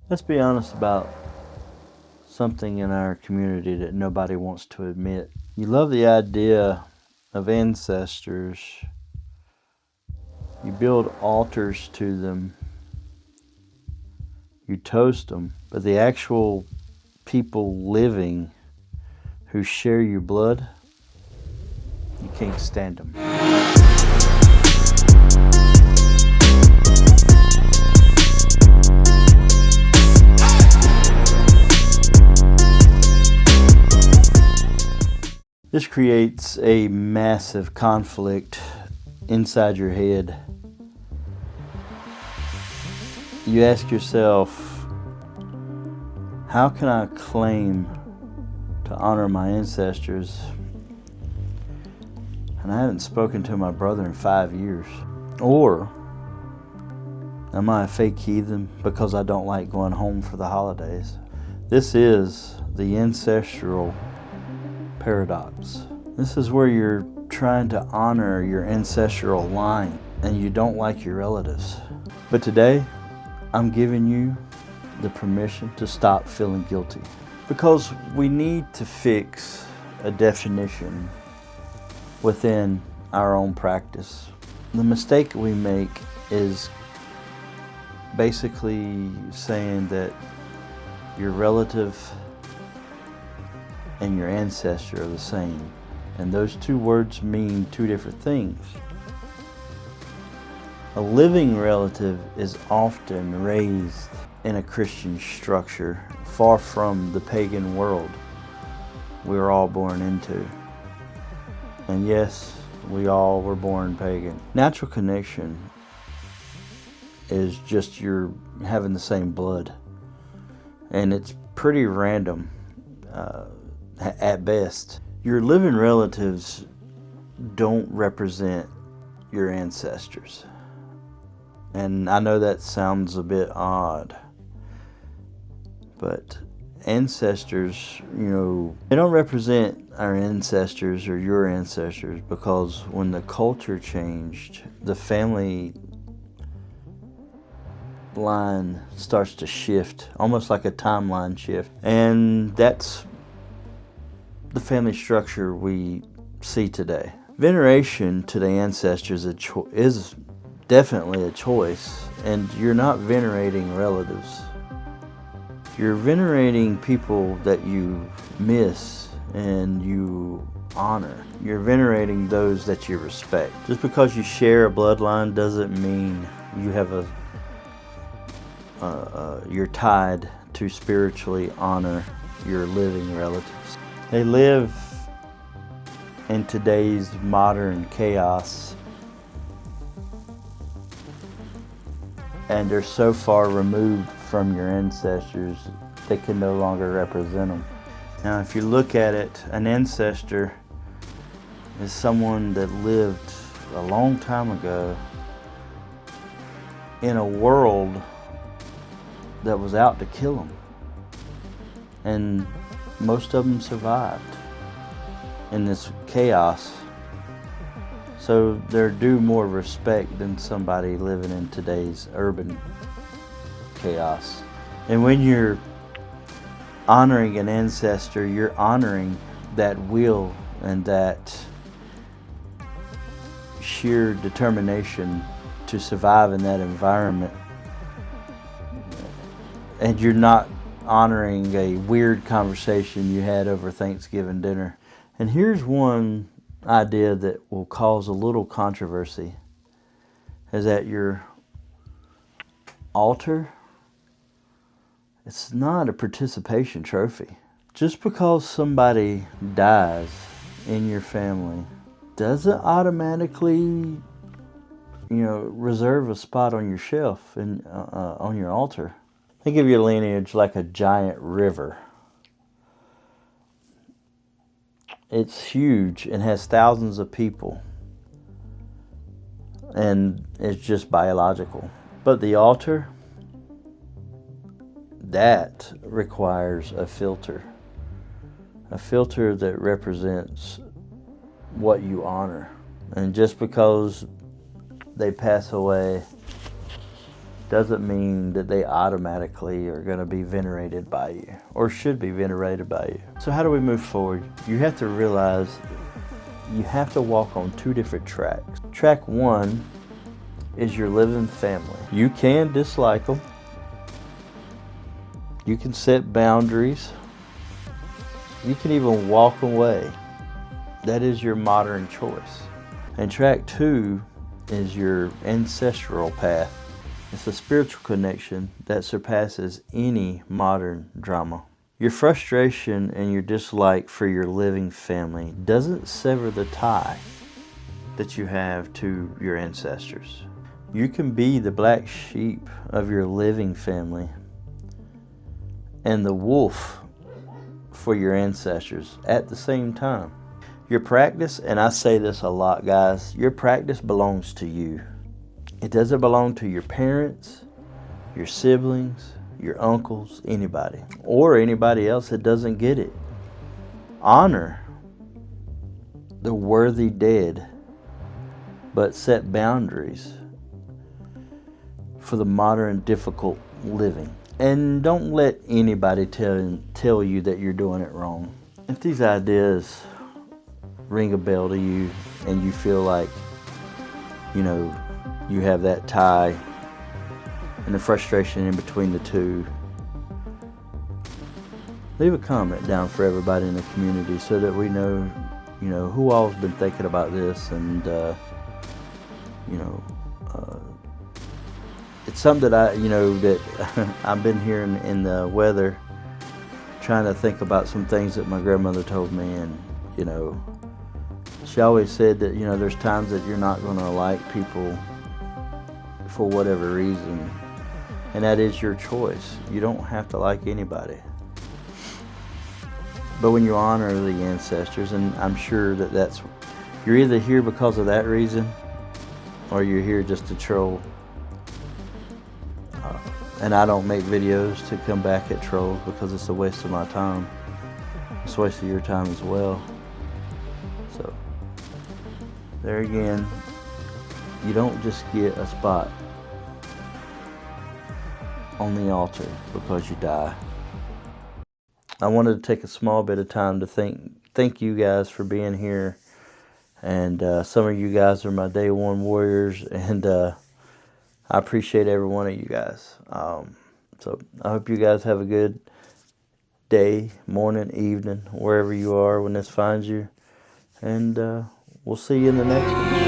Let's be honest about something in our community that nobody wants to admit. You love the idea of ancestors. You build altars to them. You toast them. But the actual people living who share your blood, you can't stand them. This creates a massive conflict inside your head. You ask yourself, how can I claim to honor my ancestors and I haven't spoken to my brother in 5 years? Or am I a fake heathen because I don't like going home for the holidays? This is the Ancestral Paradox. This is where you're trying to honor your ancestral line and you don't like your relatives. But today, I'm giving you the permission to stop feeling guilty, because we need to fix a definition within our own practice. The mistake we make is basically saying that your relative and your ancestor are the same, and those two words mean two different things. A living relative is often raised in a Christian structure, far from the pagan world we're all born into. And yes, we all were born pagan. Natural connection is just you're having the same blood, and it's pretty random at best. Your living relatives don't represent your ancestors. And I know that sounds a bit odd, but ancestors, they don't represent our ancestors or your ancestors, because when the culture changed, the family line starts to shift, almost like a timeline shift. And that's the family structure we see today. Veneration to the ancestors is definitely a choice, and you're not venerating relatives. You're venerating people that you miss and you honor. You're venerating those that you respect. Just because you share a bloodline doesn't mean you have you're tied to spiritually honor your living relatives. They live in today's modern chaos, and they're so far removed from your ancestors they can no longer represent them. Now, if you look at it, an ancestor is someone that lived a long time ago in a world that was out to kill them, and most of them survived in this chaos. So they're due more respect than somebody living in today's urban chaos. And when you're honoring an ancestor, you're honoring that will and that sheer determination to survive in that environment. And you're not honoring a weird conversation you had over Thanksgiving dinner. And here's one idea that will cause a little controversy, is that your altar, it's not a participation trophy. Just because somebody dies in your family doesn't automatically, reserve a spot on your shelf and on your altar. Think of your lineage like a giant river. It's huge and has thousands of people, and it's just biological. But the altar, that requires a filter that represents what you honor. And just because they pass away doesn't mean that they automatically are going to be venerated by you or should be venerated by you. So how do we move forward? You have to realize you have to walk on two different tracks. Track one is your living family. You can dislike them. You can set boundaries. You can even walk away. That is your modern choice. And track two is your ancestral path. It's a spiritual connection that surpasses any modern drama. Your frustration and your dislike for your living family doesn't sever the tie that you have to your ancestors. You can be the black sheep of your living family and the wolf for your ancestors at the same time. Your practice, and I say this a lot, guys, your practice belongs to you. It doesn't belong to your parents, your siblings, your uncles, anybody, or anybody else that doesn't get it. Honor the worthy dead, but set boundaries for the modern difficult living. And don't let anybody tell you that you're doing it wrong. If these ideas ring a bell to you and you feel like, you have that tie and the frustration in between the two, leave a comment down for everybody in the community so that we know, who all's been thinking about this. And, it's something that that I've been hearing in the weather, trying to think about some things that my grandmother told me. And, she always said that, there's times that you're not going to like people for whatever reason, and that is your choice. You don't have to like anybody. But when you honor the ancestors, and I'm sure that you're either here because of that reason or you're here just to troll. And I don't make videos to come back at trolls because it's a waste of my time. It's a waste of your time as well. So, there again, you don't just get a spot on the altar because you die. I wanted to take a small bit of time to thank you guys for being here. And some of you guys are my day one warriors, and I appreciate every one of you guys. So I hope you guys have a good day, morning, evening, wherever you are when this finds you. And we'll see you in the next one.